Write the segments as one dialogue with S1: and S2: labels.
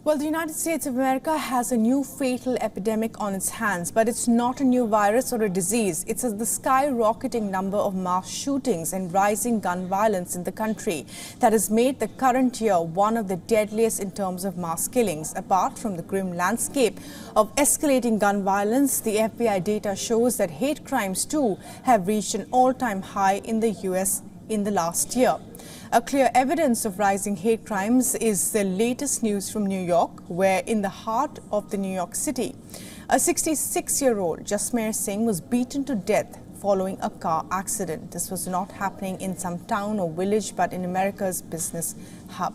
S1: Well, the United States of America has a new fatal epidemic on its hands, but it's not a new virus or a disease. It's the skyrocketing number of mass shootings and rising gun violence in the country that has made the current year one of the deadliest in terms of mass killings. Apart from the grim landscape of escalating gun violence, the FBI data shows that hate crimes too have reached an all-time high in the U.S. in the last year. A clear evidence of rising hate crimes is the latest news from New York, where in the heart of the New York City, a 66-year-old Jasmeer Singh was beaten to death following a car accident. This was not happening in some town or village, but in America's business hub.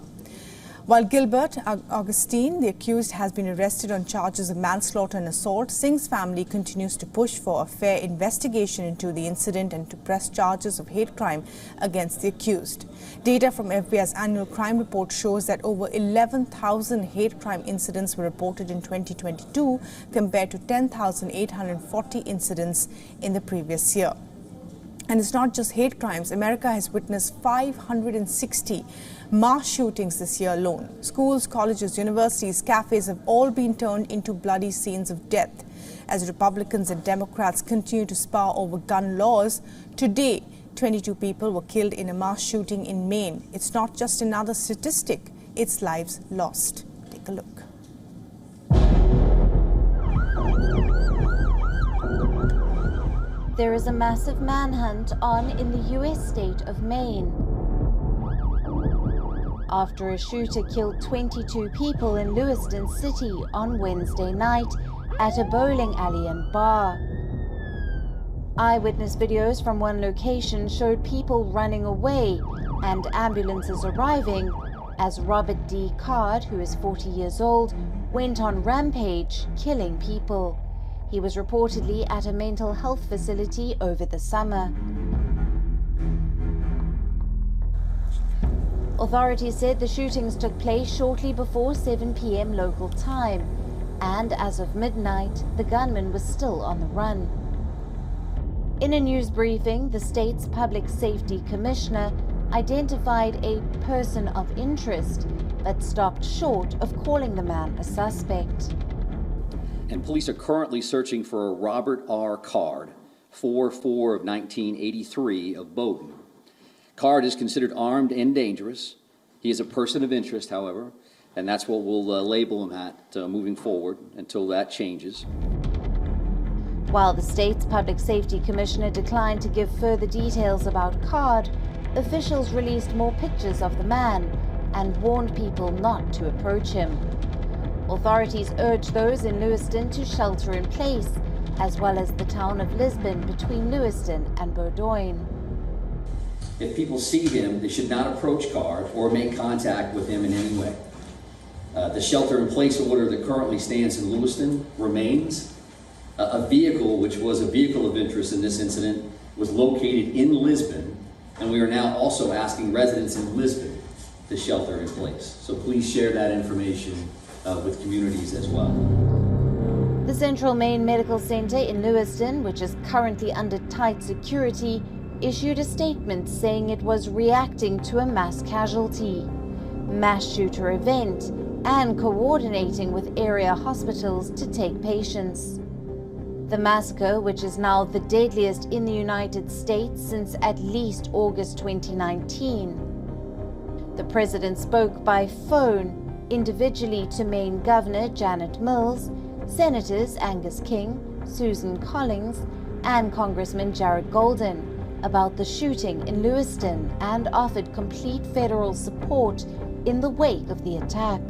S1: While Gilbert Augustine, the accused, has been arrested on charges of manslaughter and assault, Singh's family continues to push for a fair investigation into the incident and to press charges of hate crime against the accused. Data from FBI's annual crime report shows that over 11,000 hate crime incidents were reported in 2022 compared to 10,840 incidents in the previous year. And it's not just hate crimes. America has witnessed 560 mass shootings this year alone. Schools, colleges, universities, cafes have all been turned into bloody scenes of death. As Republicans and Democrats continue to spar over gun laws, today 22 people were killed in a mass shooting in Maine. It's not just another statistic, it's lives lost. Take a look.
S2: There is a massive manhunt on in the U.S. state of Maine after a shooter killed 22 people in Lewiston City on Wednesday night at a bowling alley and bar. Eyewitness videos from one location showed people running away and ambulances arriving as Robert D. Card, who is 40 years old, went on rampage, killing people. He was reportedly at a mental health facility over the summer. Authorities said the shootings took place shortly before 7 p.m. local time, and as of midnight, the gunman was still on the run. In a news briefing, the state's public safety commissioner identified a person of interest, but stopped short of calling the man a suspect.
S3: And police are currently searching for a Robert R. Card, 4/4 of 1983 of Bowden. Card is considered armed and dangerous. He is a person of interest, however, and that's what we'll label him at moving forward until that changes.
S2: While the state's public safety commissioner declined to give further details about Card, officials released more pictures of the man and warned people not to approach him. Authorities urged those in Lewiston to shelter in place, as well as the town of Lisbon between Lewiston and Bowdoin.
S3: If people see him, they should not approach Card or make contact with him in any way. The shelter-in-place order that currently stands in Lewiston remains. A vehicle, which was a vehicle of interest in this incident, was located in Lisbon, and we are now also asking residents in Lisbon to shelter in place. So please share that information with communities as well.
S2: The Central Maine Medical Center in Lewiston, which is currently under tight security, issued a statement saying it was reacting to a mass casualty, mass shooter event, and coordinating with area hospitals to take patients. The massacre, which is now the deadliest in the United States since at least August 2019. The president spoke by phone individually to Maine Governor Janet Mills, Senators Angus King, Susan Collins, and Congressman Jared Golden about the shooting in Lewiston and offered complete federal support in the wake of the attack.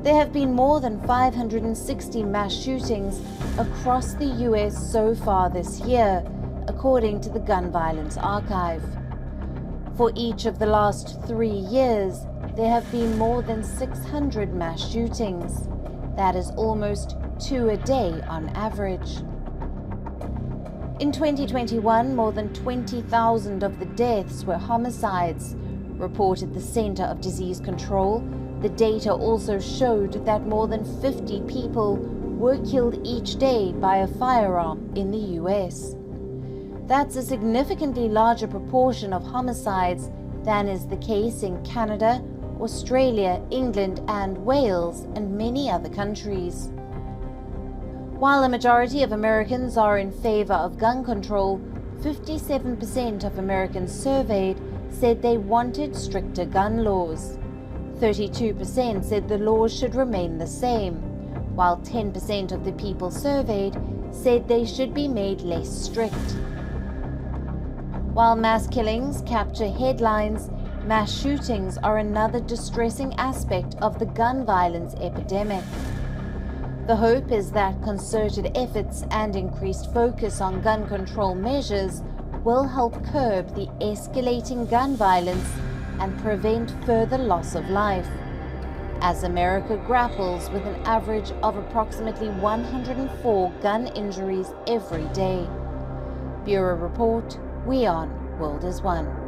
S2: There have been more than 560 mass shootings across the U.S. so far this year, according to the Gun Violence Archive. For each of the last 3 years, there have been more than 600 mass shootings. That is almost 2 a day on average. In 2021, more than 20,000 of the deaths were homicides, reported the Center of Disease Control. The data also showed that more than 50 people were killed each day by a firearm in the U.S. That's a significantly larger proportion of homicides than is the case in Canada, Australia, England and Wales, and many other countries. While a majority of Americans are in favor of gun control, 57% of Americans surveyed said they wanted stricter gun laws. 32% said the laws should remain the same, while 10% of the people surveyed said they should be made less strict. While mass killings capture headlines, mass shootings are another distressing aspect of the gun violence epidemic. The hope is that concerted efforts and increased focus on gun control measures will help curb the escalating gun violence and prevent further loss of life, as America grapples with an average of approximately 104 gun injuries every day. Bureau Report, WION World is One.